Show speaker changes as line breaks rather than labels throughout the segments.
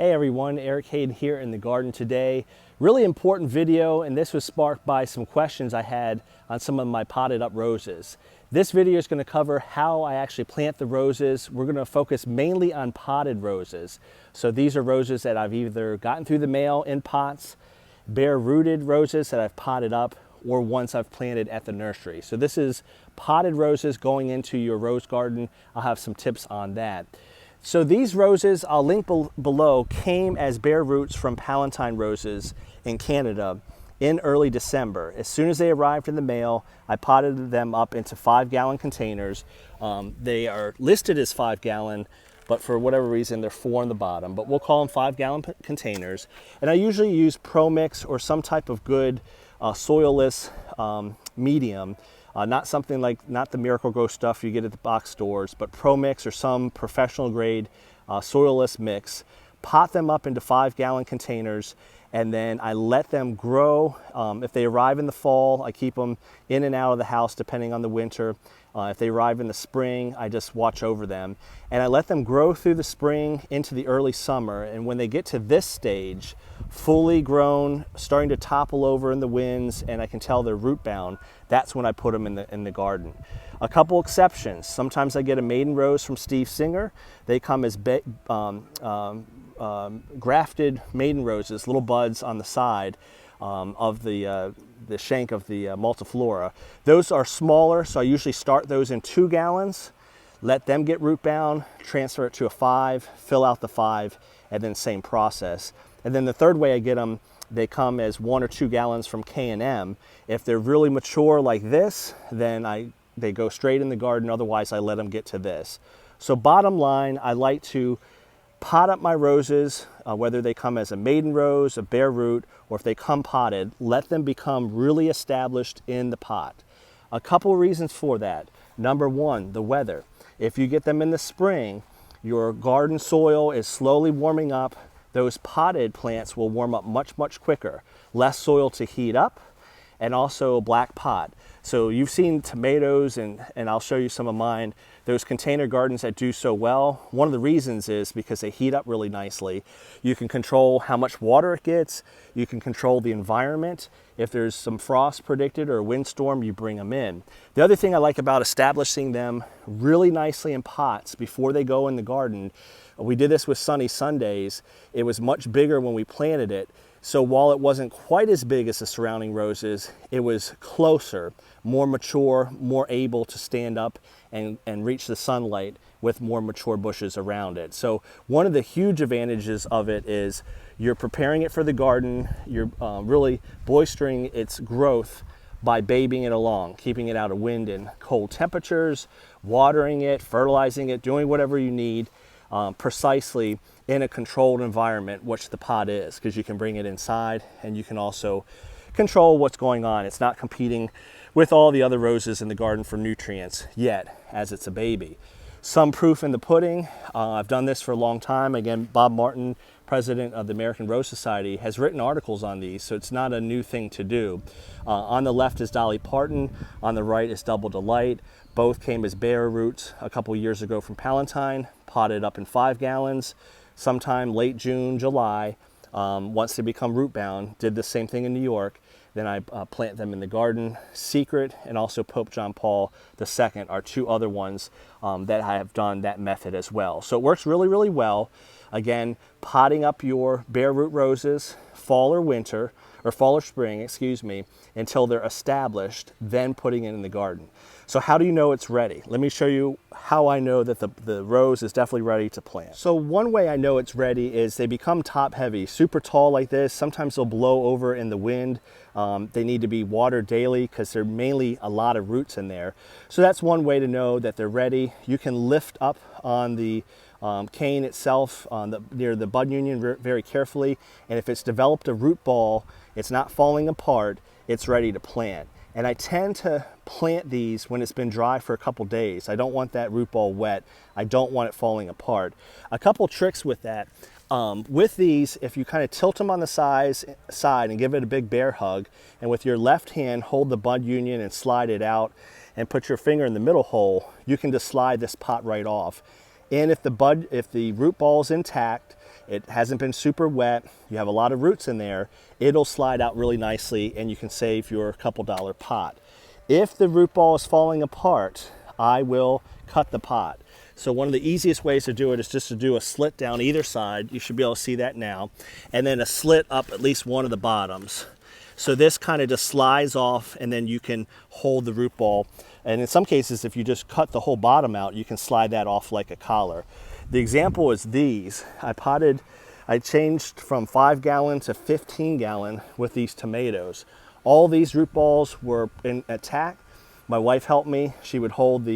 Hey everyone, Eric Hayden here in the garden today. Really important video, and this was sparked by some questions I had on some of my potted up roses. This video is going to cover how I actually plant the roses. We're going to focus mainly on potted roses. So these are roses that I've either gotten through the mail in pots, bare rooted roses that I've potted up, or ones I've planted at the nursery. So this is potted roses going into your rose garden. I'll have some tips on that. So these roses, I'll link below, came as bare roots from Palatine Roses in Canada in early December. As soon as they arrived in the mail, I potted them up into 5-gallon containers. They are listed as 5-gallon, but for whatever reason, they're 4 on the bottom. But we'll call them 5-gallon containers. And I usually use Pro Mix or some type of good soilless medium. Not something like, not the Miracle-Gro stuff you get at the box stores, but Pro Mix or some professional grade soilless mix. Pot them up into 5-gallon containers, and then I let them grow. If they arrive in the fall, I keep them in and out of the house depending on the winter. If they arrive in the spring, I just watch over them. And I let them grow through the spring into the early summer. And when they get to this stage, fully grown, starting to topple over in the winds, and I can tell they're root bound, that's when I put them in the garden. A couple exceptions. Sometimes I get a maiden rose from Steve Singer. They come as grafted maiden roses, little buds on the side of the shank of the multiflora. Those are smaller, so I usually start those in 2 gallons, let them get root bound, transfer it to a 5, fill out the 5, and then same process. And then the third way I get them, they come as 1 or 2 gallons from K&M. If they're really mature like this, then they go straight in the garden. Otherwise, I let them get to this. So bottom line, I like to pot up my roses, whether they come as a maiden rose, a bare root, or if they come potted, let them become really established in the pot. A couple reasons for that. Number one, the weather. If you get them in the spring, your garden soil is slowly warming up. Those potted plants will warm up much, much quicker. Less soil to heat up, and also black pot. So you've seen tomatoes, and I'll show you some of mine, those container gardens that do so well. One of the reasons is because they heat up really nicely. You can control how much water it gets. You can control the environment. If there's some frost predicted or a windstorm, you bring them in. The other thing I like about establishing them really nicely in pots before they go in the garden, we did this with Sunny Sundays. It was much bigger when we planted it. So while it wasn't quite as big as the surrounding roses, it was closer, more mature, more able to stand up and reach the sunlight with more mature bushes around it. So one of the huge advantages of it is you're preparing it for the garden, you're really bolstering its growth by babying it along, keeping it out of wind and cold temperatures, watering it, fertilizing it, doing whatever you need precisely in a controlled environment, which the pot is, because you can bring it inside and you can also control what's going on. It's not competing with all the other roses in the garden for nutrients yet, as it's a baby. Some proof in the pudding. I've done this for a long time. Again, Bob Martin, president of the American Rose Society, has written articles on these, so it's not a new thing to do. On the left is Dolly Parton, on the right is Double Delight. Both came as bare roots a couple years ago from Palatine, potted up in 5 gallons, sometime late June, July. Once they become root bound, did the same thing in New York. Then I plant them in the garden. Secret and also Pope John Paul II are 2 other ones that I have done that method as well. So it works really, really well. Again, potting up your bare root roses fall or spring, excuse me, until they're established, then putting it in the garden. So how do you know it's ready? Let me show you how I know that the rose is definitely ready to plant. So one way I know it's ready is they become top heavy, super tall like this. Sometimes they'll blow over in the wind. They need to be watered daily because there's mainly a lot of roots in there. So that's one way to know that they're ready. You can lift up on the cane itself near the bud union very carefully, and if it's developed a root ball, it's not falling apart, it's ready to plant. And I tend to plant these when it's been dry for a couple days. I don't want that root ball wet. I don't want it falling apart. A couple tricks with that. With these, if you kind of tilt them on the side and give it a big bear hug, and with your left hand hold the bud union and slide it out and put your finger in the middle hole, you can just slide this pot right off. And if the root ball is intact it hasn't been super wet, you have a lot of roots in there, it'll slide out really nicely and you can save your couple dollar pot. If the root ball is falling apart, I will cut the pot. So one of the easiest ways to do it is just to do a slit down either side. You should be able to see that now. And then a slit up at least one of the bottoms. So this kind of just slides off and then you can hold the root ball. And in some cases, if you just cut the whole bottom out, you can slide that off like a collar. The example is these. I changed from 5 gallon to 15 gallon with these tomatoes. All these root balls were in attack. My wife helped me. She would hold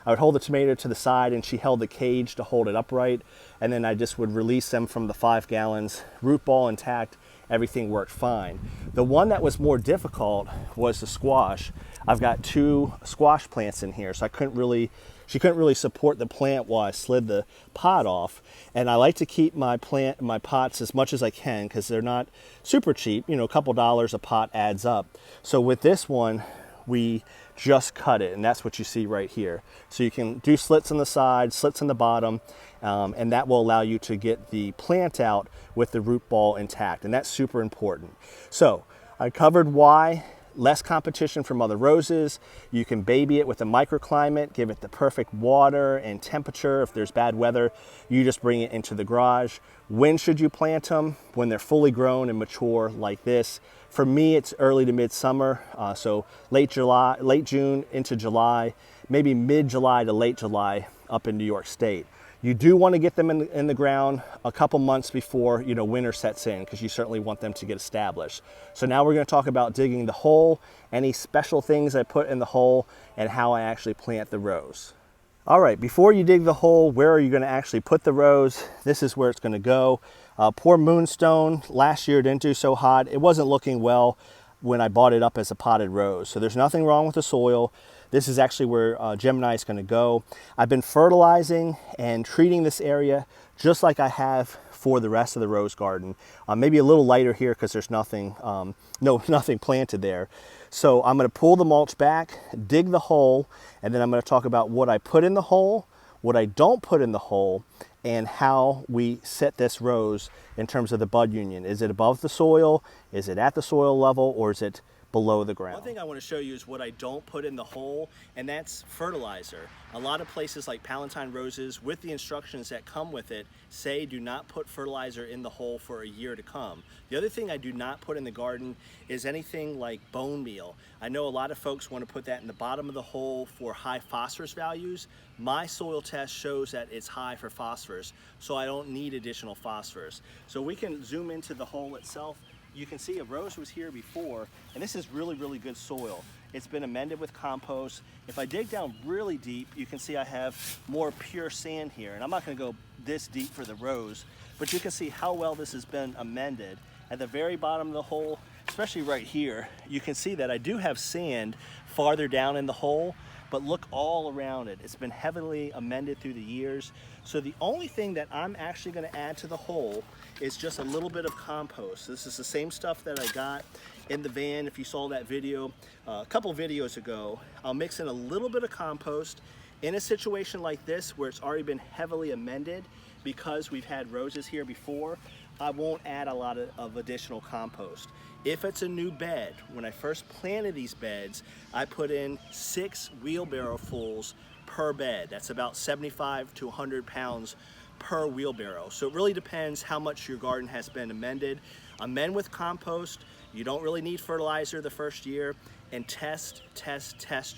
I would hold the tomato to the side and she held the cage to hold it upright. And then I just would release them from the 5 gallons, root ball intact, everything worked fine. The one that was more difficult was the squash. I've got 2 squash plants in here, so she couldn't really support the plant while I slid the pot off. And I like to keep my pots as much as I can because they're not super cheap. You know, a couple dollars a pot adds up. So with this one, we just cut it, and that's what you see right here. So you can do slits on the side, slits on the bottom, and that will allow you to get the plant out with the root ball intact, and that's super important. So I covered why. Less competition from other roses. You can baby it with a microclimate, give it the perfect water and temperature. If there's bad weather, you just bring it into the garage. When should you plant them? When they're fully grown and mature like this. For me, it's early to midsummer, so late June into July, maybe mid-July to late July up in New York State. You do want to get them in the ground a couple months before winter sets in, because you certainly want them to get established. So now we're going to talk about digging the hole, any special things I put in the hole, and how I actually plant the rows. All right, before you dig the hole, where are you going to actually put the rows? This is where it's going to go. Poor moonstone, last year didn't do so hot. It wasn't looking well when I bought it up as a potted rose. So there's nothing wrong with the soil. This is actually where Gemini is going to go. I've been fertilizing and treating this area just like I have for the rest of the rose garden. Maybe a little lighter here because there's nothing, nothing planted there. So I'm going to pull the mulch back, dig the hole, and then I'm going to talk about what I put in the hole, what I don't put in the hole, and how we set this rose in terms of the bud union. Is it above the soil? Is it at the soil level? Or is it below the ground? One thing I want to show you is what I don't put in the hole, and that's fertilizer. A lot of places like Palatine Roses, with the instructions that come with it, say do not put fertilizer in the hole for a year to come. The other thing I do not put in the garden is anything like bone meal. I know a lot of folks want to put that in the bottom of the hole for high phosphorus values. My soil test shows that it's high for phosphorus, so I don't need additional phosphorus. So we can zoom into the hole itself. You can see a rose was here before, and this is really, really good soil. It's been amended with compost. If I dig down really deep, you can see I have more pure sand here, and I'm not gonna go this deep for the rose, but you can see how well this has been amended. At the very bottom of the hole, especially right here, you can see that I do have sand farther down in the hole, but look all around it. It's been heavily amended through the years. So the only thing that I'm actually gonna add to the hole is just a little bit of compost. This is the same stuff that I got in the van. If you saw that video a couple videos ago, I'll mix in a little bit of compost. In a situation like this where it's already been heavily amended, because we've had roses here before, I won't add a lot of additional compost. If it's a new bed, when I first planted these beds, I put in 6 wheelbarrow fulls per bed. That's about 75 to 100 pounds per wheelbarrow. So it really depends how much your garden has been amended. Amend with compost. You don't really need fertilizer the first year, and test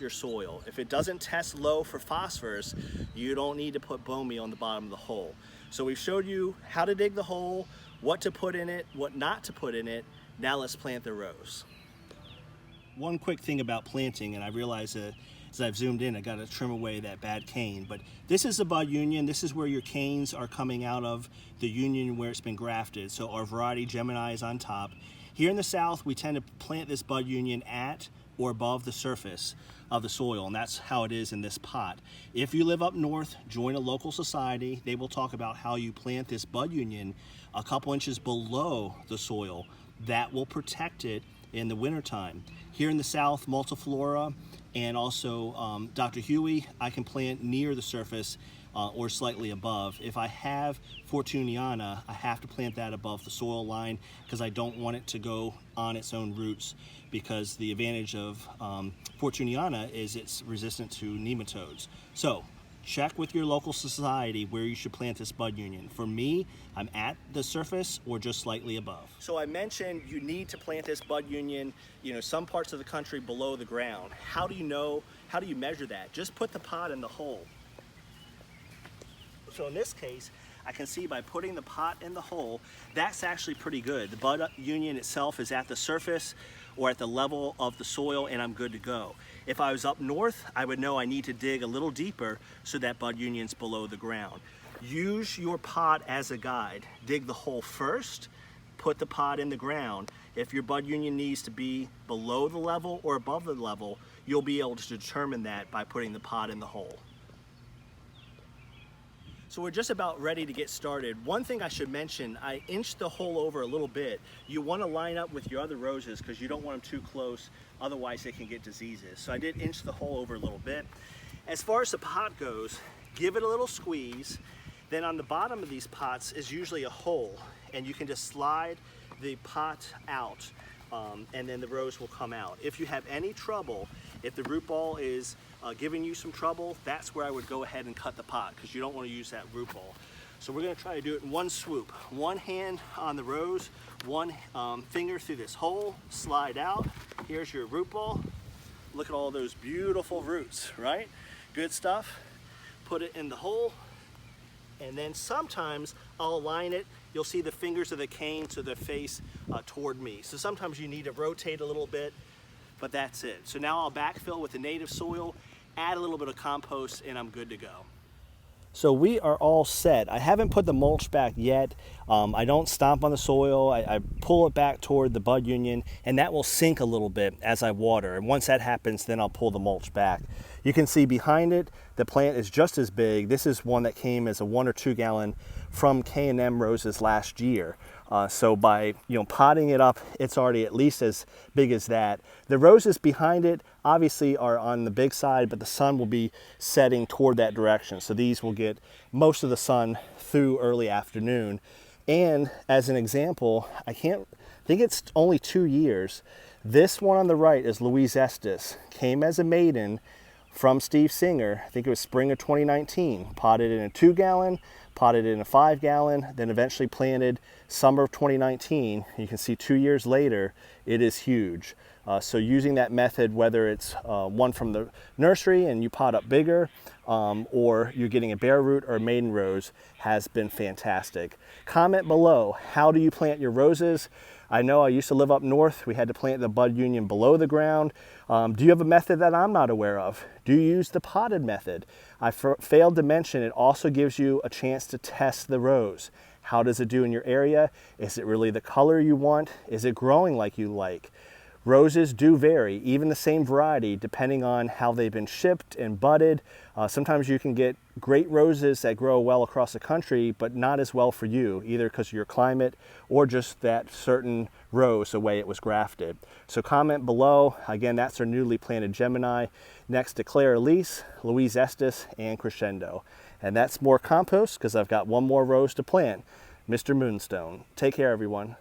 your soil. If it doesn't test low for phosphorus, you don't need to put bone meal on the bottom of the hole. So we've showed you how to dig the hole, what to put in it, what not to put in it. Now let's plant the rows. One quick thing about planting, and I realize that as I've zoomed in, I got to trim away that bad cane, but this is the bud union. This is where your canes are coming out of the union where it's been grafted. So our variety Gemini is on top. Here in the South, we tend to plant this bud union at or above the surface of the soil, and that's how it is in this pot. If you live up north, join a local society. They will talk about how you plant this bud union a couple inches below the soil. That will protect it in the wintertime. Here in the South, Multiflora and also Dr. Huey, I can plant near the surface or slightly above. If I have Fortuniana, I have to plant that above the soil line because I don't want it to go on its own roots, because the advantage of Fortuniana is it's resistant to nematodes. So check with your local society where you should plant this bud union. For me, I'm at the surface or just slightly above. So I mentioned you need to plant this bud union, some parts of the country below the ground. How do you know, how do you measure that? Just put the pot in the hole. So in this case, I can see by putting the pot in the hole, that's actually pretty good. The bud union itself is at the surface or at the level of the soil, and I'm good to go. If I was up north, I would know I need to dig a little deeper so that bud union's below the ground. Use your pot as a guide. Dig the hole first, put the pot in the ground. If your bud union needs to be below the level or above the level, you'll be able to determine that by putting the pot in the hole. So we're just about ready to get started. One thing I should mention, I inched the hole over a little bit. You want to line up with your other roses because you don't want them too close, otherwise they can get diseases. So I did inch the hole over a little bit. As far as the pot goes, give it a little squeeze. Then on the bottom of these pots is usually a hole, and you can just slide the pot out, and then the rose will come out. If you have any trouble, if the root ball is giving you some trouble, that's where I would go ahead and cut the pot, because you don't want to use that root ball. So we're going to try to do it in one swoop. One hand on the rose, one finger through this hole, slide out. Here's your root ball. Look at all those beautiful roots, right? Good stuff. Put it in the hole, and then sometimes I'll align it. You'll see the fingers of the cane to the face toward me. So sometimes you need to rotate a little bit, but that's it. So now I'll backfill with the native soil, add a little bit of compost, and I'm good to go. So we are all set. I haven't put the mulch back yet. I don't stomp on the soil. I pull it back toward the bud union, and that will sink a little bit as I water. And once that happens, then I'll pull the mulch back. You can see behind it, the plant is just as big. This is one that came as a 1 or 2 gallon from K&M roses last year. So by potting it up, it's already at least as big as that. The roses behind it obviously are on the big side, but the sun will be setting toward that direction. So these will get most of the sun through early afternoon. And as an example, I think it's only 2 years. This one on the right is Louise Estes. Came as a maiden from Steve Singer. I think it was spring of 2019. Potted in a 2 gallon, potted in a 5 gallon, then eventually planted summer of 2019. You can see 2 years later, it is huge. So using that method, whether it's one from the nursery and you pot up bigger, or you're getting a bare root or a maiden rose, has been fantastic. Comment below, how do you plant your roses? I know I used to live up north. We had to plant the bud union below the ground. Do you have a method that I'm not aware of? Do you use the potted method? I failed to mention it also gives you a chance to test the rose. How does it do in your area? Is it really the color you want? Is it growing like you like? Roses do vary, even the same variety, depending on how they've been shipped and budded. Sometimes you can get great roses that grow well across the country, but not as well for you, either because of your climate or just that certain rose, the way it was grafted. So comment below. Again, that's our newly planted Gemini, next to Claire Elise, Louise Estes, and Crescendo. And that's more compost, because I've got one more rose to plant. Mr. Moonstone. Take care, everyone.